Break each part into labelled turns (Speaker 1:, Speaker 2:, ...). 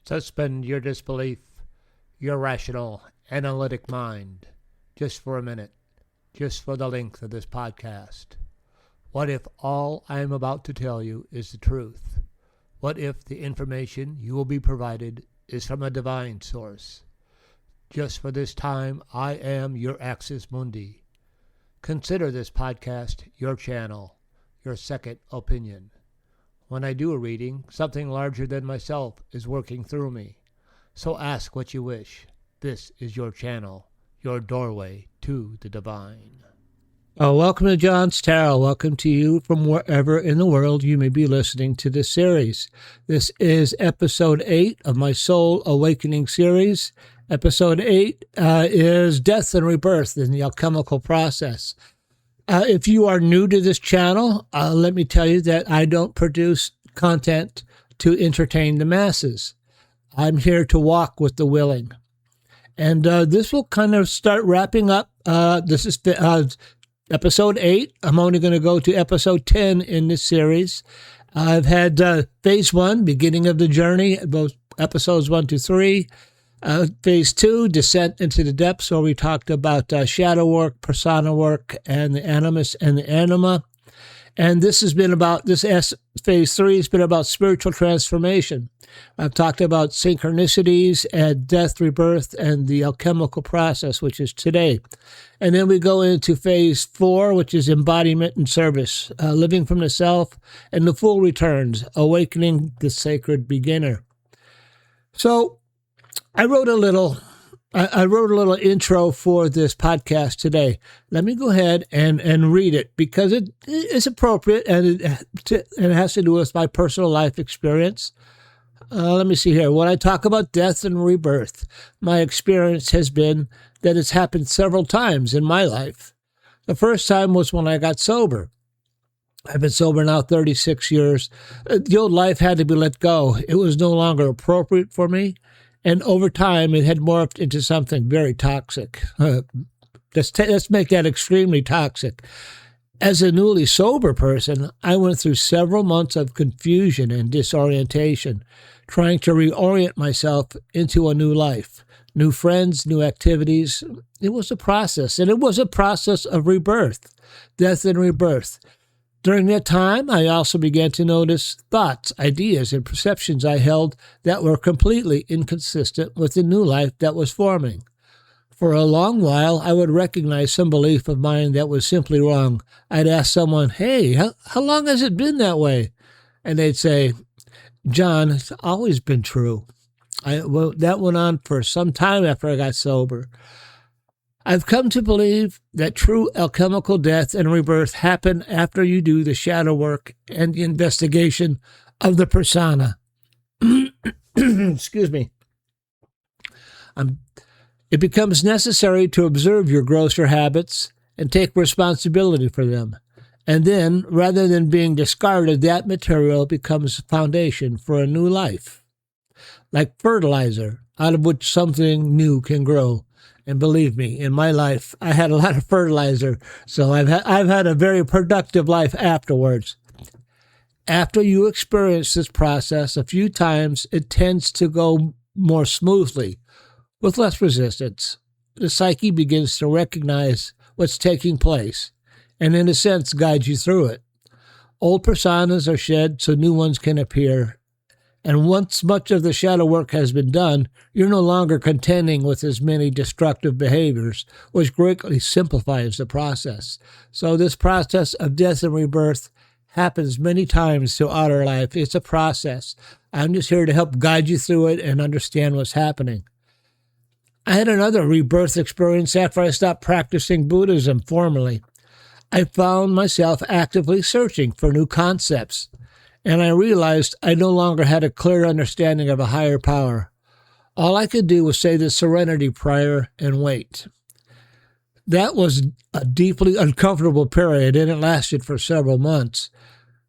Speaker 1: Suspend your disbelief, your rational, analytic mind, just for a minute, just for the length of this podcast. What if all I am about to tell you is the truth? What if the information you will be provided is from a divine source? Just for this time, I am your Axis Mundi. Consider this podcast your channel, your second opinion. When I do a reading, something larger than myself is working through me. So ask what you wish. This is your channel, your doorway to the divine. Welcome to John's Tarot. Welcome to you from wherever in the world you may be listening to this series. This is episode 8 of my Soul Awakening series. Episode 8 is Death and Rebirth in the Alchemical Process. If you are new to this channel, let me tell you that I don't produce content to entertain the masses. I'm here to walk with the willing. And this will kind of start wrapping up. This is episode 8. I'm only going to go to episode 10 in this series. I've had phase 1, beginning of the journey, both episodes 1 to 3. Phase 2, Descent into the Depths, where we talked about shadow work, persona work, and the animus and the anima. And this has been about, phase 3 has been about spiritual transformation. I've talked about synchronicities and death, rebirth, and the alchemical process, which is today. And then we go into phase 4, which is embodiment and service, living from the self, and the full returns, awakening the sacred beginner. So, I wrote a little intro for this podcast today. Let me go ahead and read it because it is appropriate and it has to do with my personal life experience. Let me see here. When I talk about death and rebirth, my experience has been that it's happened several times in my life. The first time was when I got sober. I've been sober now 36 years. The old life had to be let go. It was no longer appropriate for me. And over time, it had morphed into something very toxic. Let's make that extremely toxic. As a newly sober person, I went through several months of confusion and disorientation, trying to reorient myself into a new life, new friends, new activities. It was a process, and it was a process of rebirth, death and rebirth. During that time, I also began to notice thoughts, ideas, and perceptions I held that were completely inconsistent with the new life that was forming. For a long while, I would recognize some belief of mine that was simply wrong. I'd ask someone, hey, how long has it been that way? And they'd say, John, it's always been true. That went on for some time after I got sober. I've come to believe that true alchemical death and rebirth happen after you do the shadow work and the investigation of the persona. Excuse me. It becomes necessary to observe your grosser habits and take responsibility for them. And then, rather than being discarded, that material becomes foundation for a new life. Like fertilizer, out of which something new can grow. And believe me, in my life, I had a lot of fertilizer, so I've had a very productive life afterwards. After you experience this process a few times, it tends to go more smoothly, with less resistance. The psyche begins to recognize what's taking place, and in a sense guides you through it. Old personas are shed so new ones can appear. And once much of the shadow work has been done, you're no longer contending with as many destructive behaviors, which greatly simplifies the process. So this process of death and rebirth happens many times throughout our life. It's a process. I'm just here to help guide you through it and understand what's happening. I had another rebirth experience after I stopped practicing Buddhism formally. I found myself actively searching for new concepts. And I realized I no longer had a clear understanding of a higher power. All I could do was say the serenity prayer and wait. That was a deeply uncomfortable period, and it lasted for several months.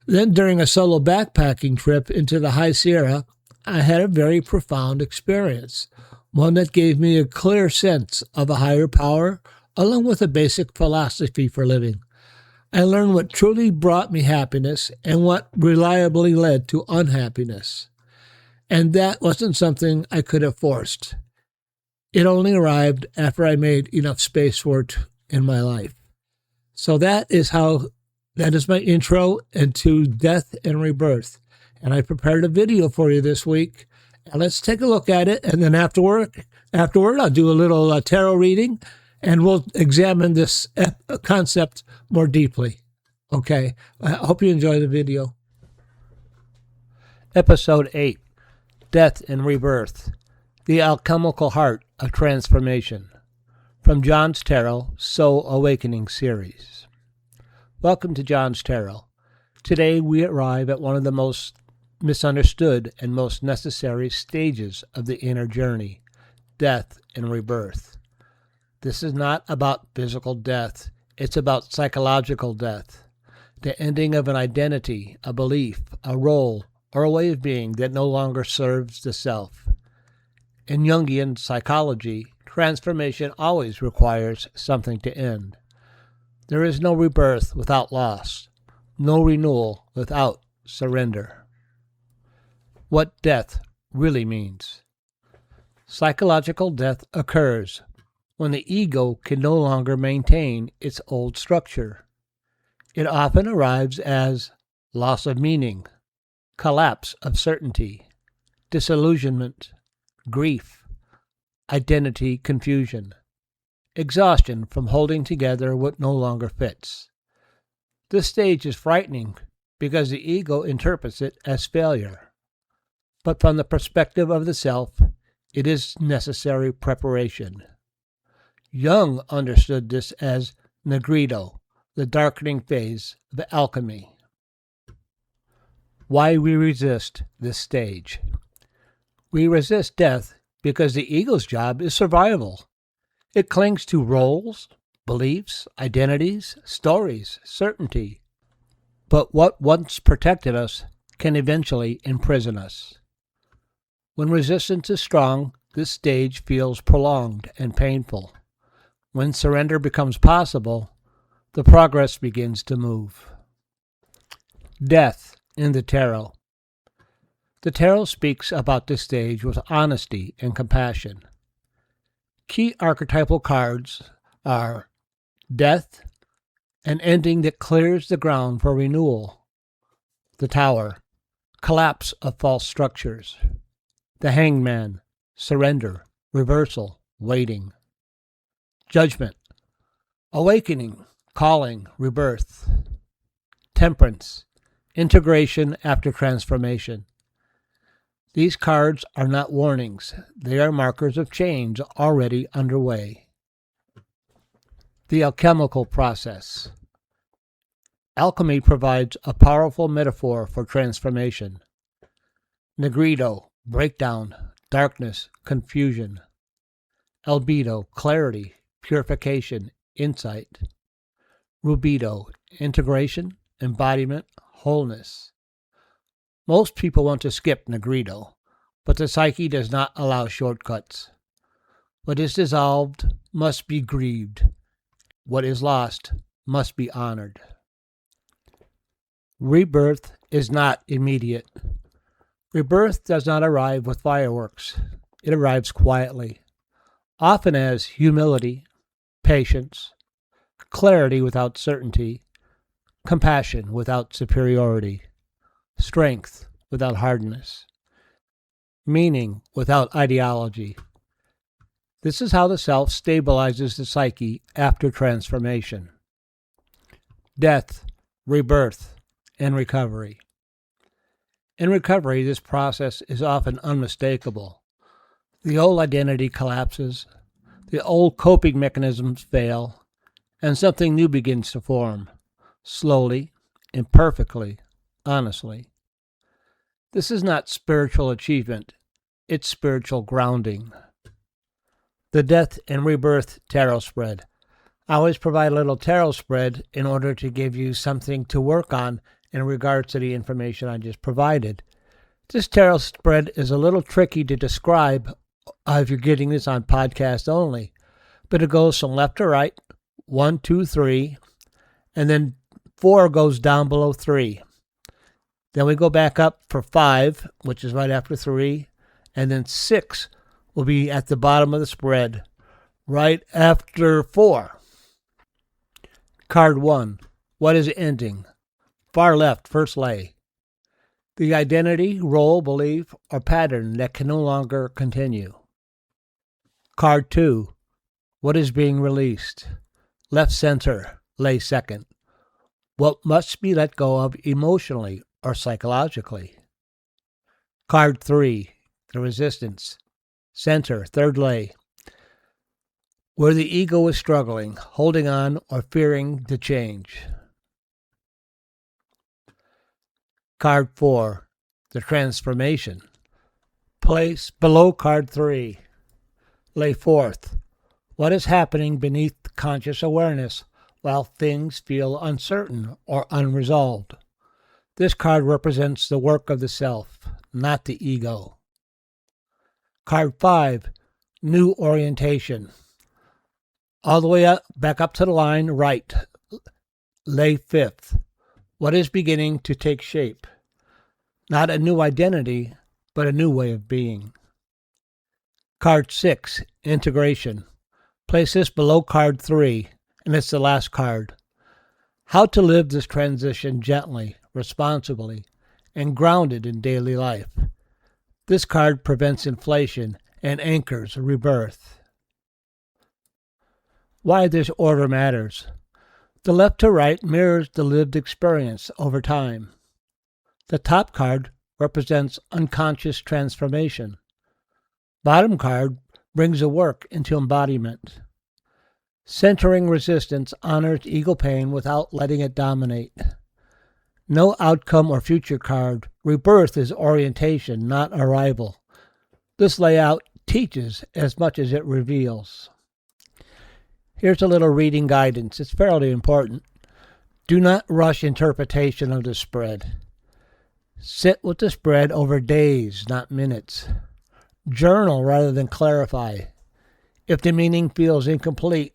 Speaker 1: Then during a solo backpacking trip into the High Sierra, I had a very profound experience, one that gave me a clear sense of a higher power, along with a basic philosophy for living. I learned what truly brought me happiness and what reliably led to unhappiness. And that wasn't something I could have forced. It only arrived after I made enough space for it in my life. So that is my intro into Death and Rebirth. And I prepared a video for you this week. And let's take a look at it. And then afterward, I'll do a little tarot reading and we'll examine this concept more deeply. Okay. I hope you enjoy the video. Episode 8, Death and Rebirth, The Alchemical Heart of Transformation, from John's Tarot Soul Awakening series. Welcome to John's Tarot. Today we arrive at one of the most misunderstood and most necessary stages of the inner journey, death and rebirth. This is not about physical death, it's about psychological death, the ending of an identity, a belief, a role, or a way of being that no longer serves the self. In Jungian psychology, transformation always requires something to end. There is no rebirth without loss, no renewal without surrender. What death really means. Psychological death occurs when the ego can no longer maintain its old structure. It often arrives as loss of meaning, collapse of certainty, disillusionment, grief, identity confusion, exhaustion from holding together what no longer fits. This stage is frightening because the ego interprets it as failure. But from the perspective of the self, it is necessary preparation. Jung understood this as Negrido, the darkening phase of alchemy. Why we resist this stage. We resist death because the ego's job is survival. It clings to roles, beliefs, identities, stories, certainty. But what once protected us can eventually imprison us. When resistance is strong, this stage feels prolonged and painful. When surrender becomes possible, the progress begins to move. Death in the Tarot. The Tarot speaks about this stage with honesty and compassion. Key archetypal cards are Death, an ending that clears the ground for renewal. The Tower, collapse of false structures. The Hangman, surrender, reversal, waiting. Judgment, awakening, calling, rebirth. Temperance, integration after transformation. These cards are not warnings, they are markers of change already underway. The Alchemical Process. Alchemy provides a powerful metaphor for transformation. Negrido, breakdown, darkness, confusion. Albedo, clarity, purification, insight. Rubedo, integration, embodiment, wholeness. Most people want to skip Negrido, but the psyche does not allow shortcuts. What is dissolved must be grieved. What is lost must be honored. Rebirth is not immediate. Rebirth does not arrive with fireworks. It arrives quietly, often as humility, patience, clarity without certainty, compassion without superiority, strength without hardness, meaning without ideology. This is how the self stabilizes the psyche after transformation. Death, rebirth, and recovery. In recovery, this process is often unmistakable. The old identity collapses, the old coping mechanisms fail, and something new begins to form. Slowly, imperfectly, honestly. This is not spiritual achievement, it's spiritual grounding. The Death and Rebirth Tarot Spread. I always provide a little tarot spread in order to give you something to work on in regards to the information I just provided. This tarot spread is a little tricky to describe if you're getting this on podcast only, but it goes from left to right, 1, 2, 3, and then 4 goes down below 3. Then we go back up for 5, which is right after 3. And then 6 will be at the bottom of the spread, right after 4. Card 1. What is ending? Far left, first lay. The identity, role, belief, or pattern that can no longer continue. Card 2. What is being released? Left center, lay second. What must be let go of emotionally or psychologically? Card 3. The resistance. Center, third lay. Where the ego is struggling, holding on, or fearing to change. Card 4. The transformation. Place below card 3. Lay fourth. What is happening beneath conscious awareness while things feel uncertain or unresolved? This card represents the work of the self, not the ego. Card 5. New orientation. All the way up, back up to the line, right. Lay fifth. What is beginning to take shape? Not a new identity, but a new way of being. Card 6. Integration. Place this below card 3, and it's the last card. How to live this transition gently, responsibly, and grounded in daily life. This card prevents inflation and anchors rebirth. Why this order matters. The left to right mirrors the lived experience over time. The top card represents unconscious transformation. Bottom card brings the work into embodiment. Centering resistance honors ego pain without letting it dominate. No outcome or future card. Rebirth is orientation, not arrival. This layout teaches as much as it reveals. Here's a little reading guidance. It's fairly important. Do not rush interpretation of the spread. Sit with the spread over days, not minutes. Journal rather than clarify. If the meaning feels incomplete,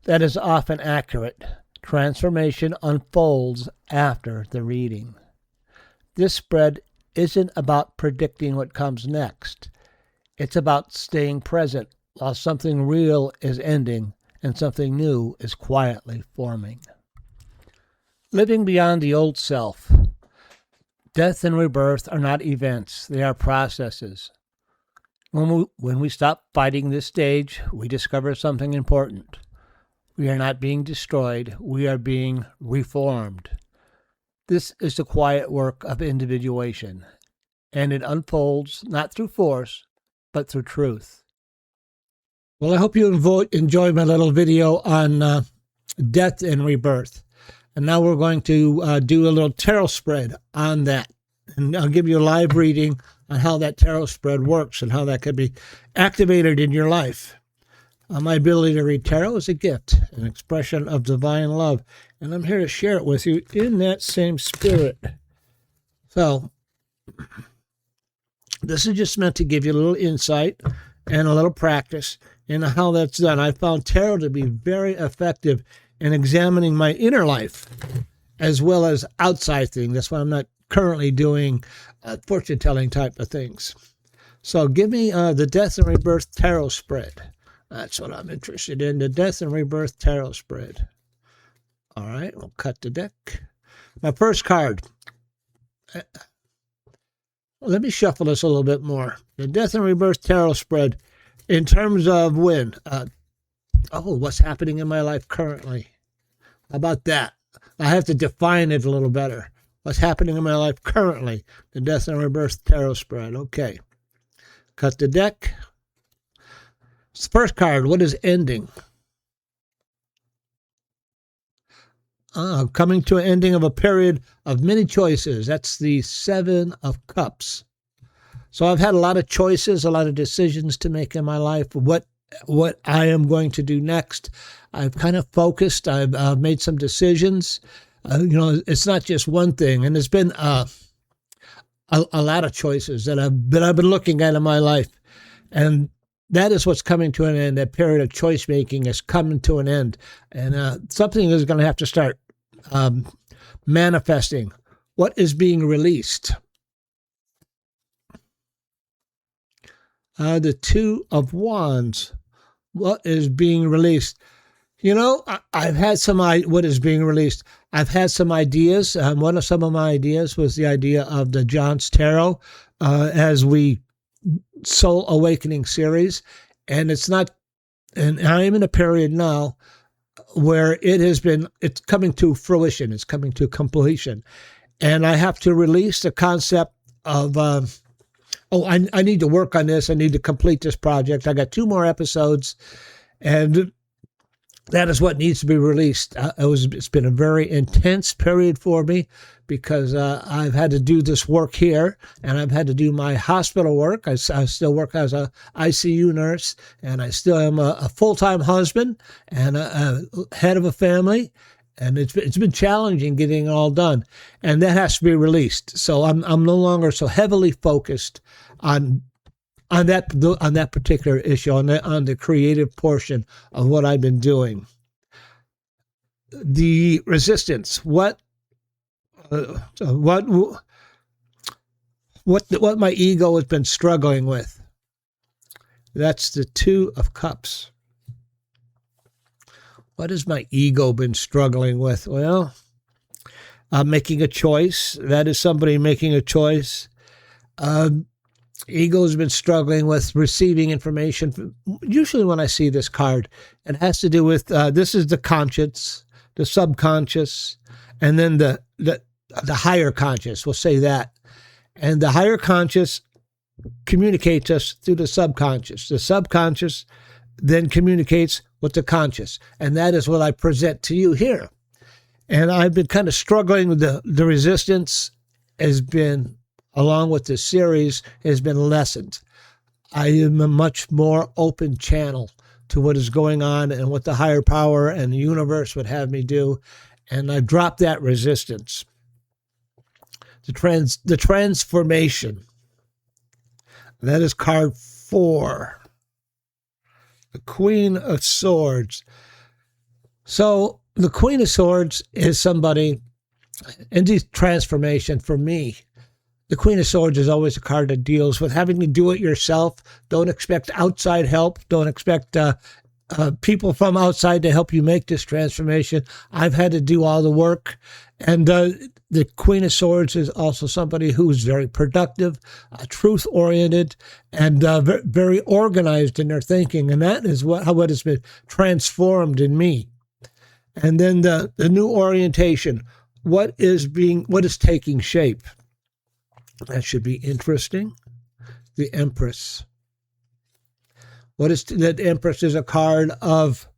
Speaker 1: that is often accurate. Transformation unfolds after the reading. This spread isn't about predicting what comes next. It's about staying present while something real is ending and something new is quietly forming. Living beyond the old self. Death and rebirth are not events, they are processes. When we stop fighting this stage, we discover something important. We are not being destroyed, we are being reformed. This is the quiet work of individuation, and it unfolds not through force, but through truth. Well, I hope you enjoyed my little video on death and rebirth. And now we're going to do a little tarot spread on that. And I'll give you a live reading on how that tarot spread works and how that can be activated in your life. My ability to read tarot is a gift, an expression of divine love, and I'm here to share it with you in that same spirit. So, this is just meant to give you a little insight and a little practice in how that's done. I found tarot to be very effective in examining my inner life as well as outside things. That's why I'm not currently doing fortune-telling type of things. So give me the Death and Rebirth Tarot Spread. That's what I'm interested in, the Death and Rebirth Tarot Spread. All right, we'll cut the deck. My first card. Let me shuffle this a little bit more. The Death and Rebirth Tarot Spread in terms of when. What's happening in my life currently? How about that? I have to define it a little better. What's happening in my life currently? The Death and Rebirth Tarot Spread. Okay. Cut the deck. First card, what is ending? Coming to an ending of a period of many choices. That's the Seven of Cups. So I've had a lot of choices, a lot of decisions to make in my life. What I am going to do next. I've kind of focused. I've made some decisions. It's not just one thing. And there's been a lot of choices that I've been looking at in my life. And that is what's coming to an end. That period of choice making is coming to an end. And something is going to have to start manifesting What is being released? The Two of Wands. What is being released? I've had what is being released? I've had some ideas. One of some of my ideas was the idea of the John's Tarot as we Soul Awakening series. And I am in a period now where it's coming to fruition. It's coming to completion. And I have to release the concept of, I need to work on this. I need to complete this project. I got 2 more episodes, and that is what needs to be released. It's been a very intense period for me because I've had to do this work here, and I've had to do my hospital work. I still work as a ICU nurse, and I still am a full-time husband and a head of a family. And it's been challenging getting it all done, and that has to be released. So I'm no longer so heavily focused on that particular issue, on the creative portion of what I've been doing. The resistance, what my ego has been struggling with. That's the Two of Cups. What has my ego been struggling with? Well, making a choice. That is somebody making a choice. Ego has been struggling with receiving information. Usually when I see this card, it has to do with, this is the conscious, the subconscious, and then the higher conscious. We'll say that. And the higher conscious communicates us through the subconscious. The subconscious then communicates with the conscious. And that is what I present to you here. And I've been kind of struggling with the resistance has been, along with this series, has been lessened. I am a much more open channel to what is going on and what the higher power and the universe would have me do. And I dropped that resistance. The transformation. That is card 4. The Queen of Swords. So the Queen of Swords is somebody, in this transformation for me, the Queen of Swords is always a card that deals with having to do it yourself. Don't expect outside help. Don't expect people from outside to help you make this transformation. I've had to do all the work. And the Queen of Swords is also somebody who's very productive, truth-oriented, and very organized in their thinking. And that is how it has been transformed in me. And then the new orientation, what is taking shape? That should be interesting. The Empress. That Empress is a card of,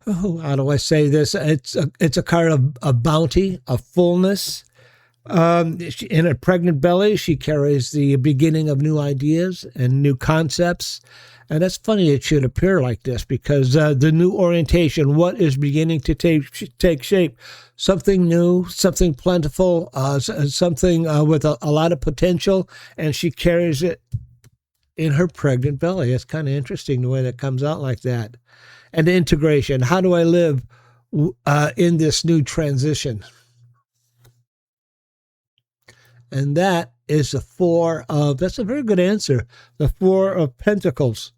Speaker 1: how do I say this? It's a card of bounty, of fullness. In a pregnant belly, she carries the beginning of new ideas and new concepts. And that's funny it should appear like this because the new orientation, what is beginning to take shape? Something new, something plentiful, something with a lot of potential, and she carries it in her pregnant belly. It's kind of interesting the way that comes out like that. And the integration, how do I live in this new transition? And that is that's a very good answer, the 4 of Pentacles.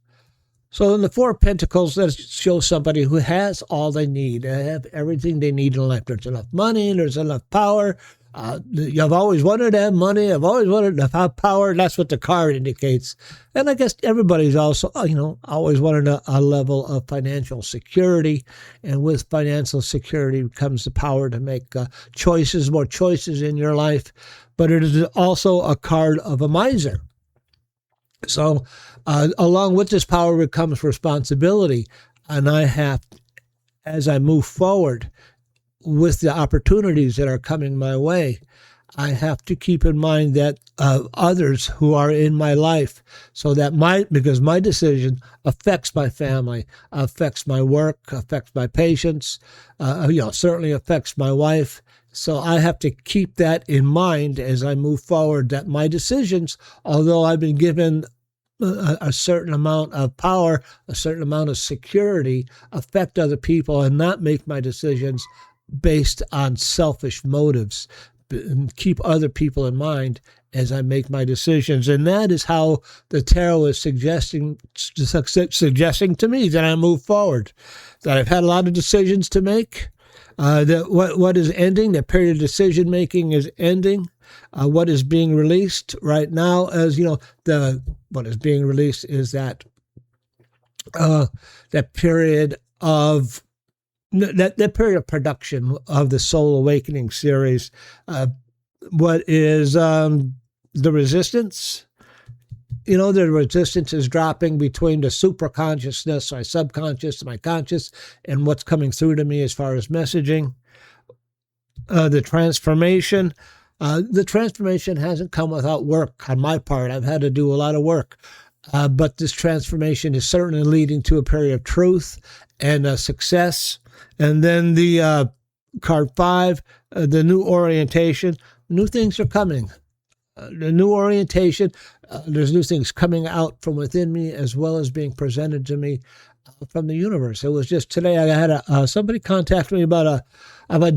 Speaker 1: So in the 4 of Pentacles, that shows somebody who has all they need. They have everything they need in life. There's enough money, there's enough power. I've always wanted to have money. I've always wanted to have power. That's what the card indicates. And I guess everybody's also, always wanted a level of financial security. And with financial security comes the power to make more choices in your life. But it is also a card of a miser. So along with this power comes responsibility. And I have, as I move forward with the opportunities that are coming my way, I have to keep in mind that others who are in my life, so that because my decision affects my family, affects my work, affects my patients, certainly affects my wife. So I have to keep that in mind as I move forward, that my decisions, although I've been given a certain amount of power, a certain amount of security, affect other people and not make my decisions based on selfish motives, and keep other people in mind as I make my decisions. And that is how the tarot is suggesting to me that I move forward, that I've had a lot of decisions to make, that what is ending, the period of decision making is ending. What is being released right now, as what is being released is that period of that period of production of the Soul Awakening series. What is the resistance? The resistance is dropping between the superconsciousness, my subconscious, my conscious, and what's coming through to me as far as messaging. The transformation. The transformation hasn't come without work on my part. I've had to do a lot of work. But this transformation is certainly leading to a period of truth and success. And then the card 5, the new orientation. New things are coming. The new orientation, there's new things coming out from within me as well as being presented to me from the universe. It was just today I had somebody contact me about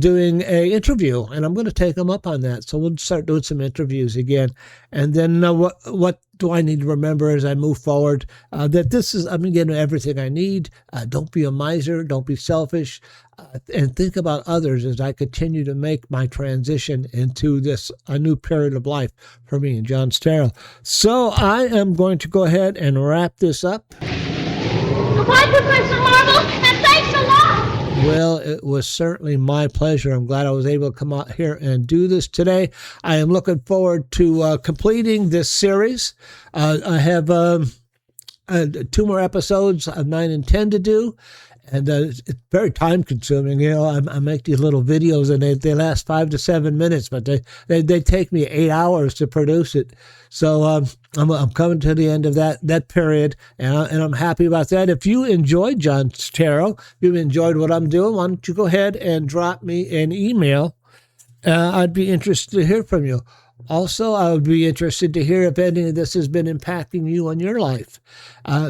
Speaker 1: doing a interview, and I'm going to take them up on that. So we'll start doing some interviews again. And then what do I need to remember as I move forward? That I'm getting everything I need. Don't be a miser. Don't be selfish. And think about others as I continue to make my transition into a new period of life for me and John Starrell. So I am going to go ahead and wrap this up.
Speaker 2: Goodbye, Professor Marvel, and thanks a lot.
Speaker 1: Well, it was certainly my pleasure. I'm glad I was able to come out here and do this today. I am looking forward to completing this series. I have 2 more episodes of 9 and 10 to do. And it's very time consuming. I make these little videos and they last 5 to 7 minutes, but they take me 8 hours to produce it. So I'm coming to the end of that period, and I'm happy about that. If you enjoyed John's Tarot, if you enjoyed what I'm doing, why don't you go ahead and drop me an email? I'd be interested to hear from you. Also, I would be interested to hear if any of this has been impacting you in your life.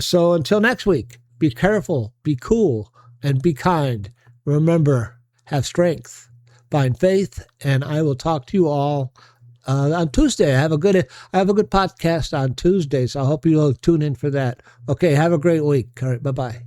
Speaker 1: So until next week. Be careful, be cool, and be kind. Remember, have strength, find faith, and I will talk to you all on Tuesday. I have a good podcast on Tuesday, so I hope you'll tune in for that. Okay, have a great week. All right, bye-bye.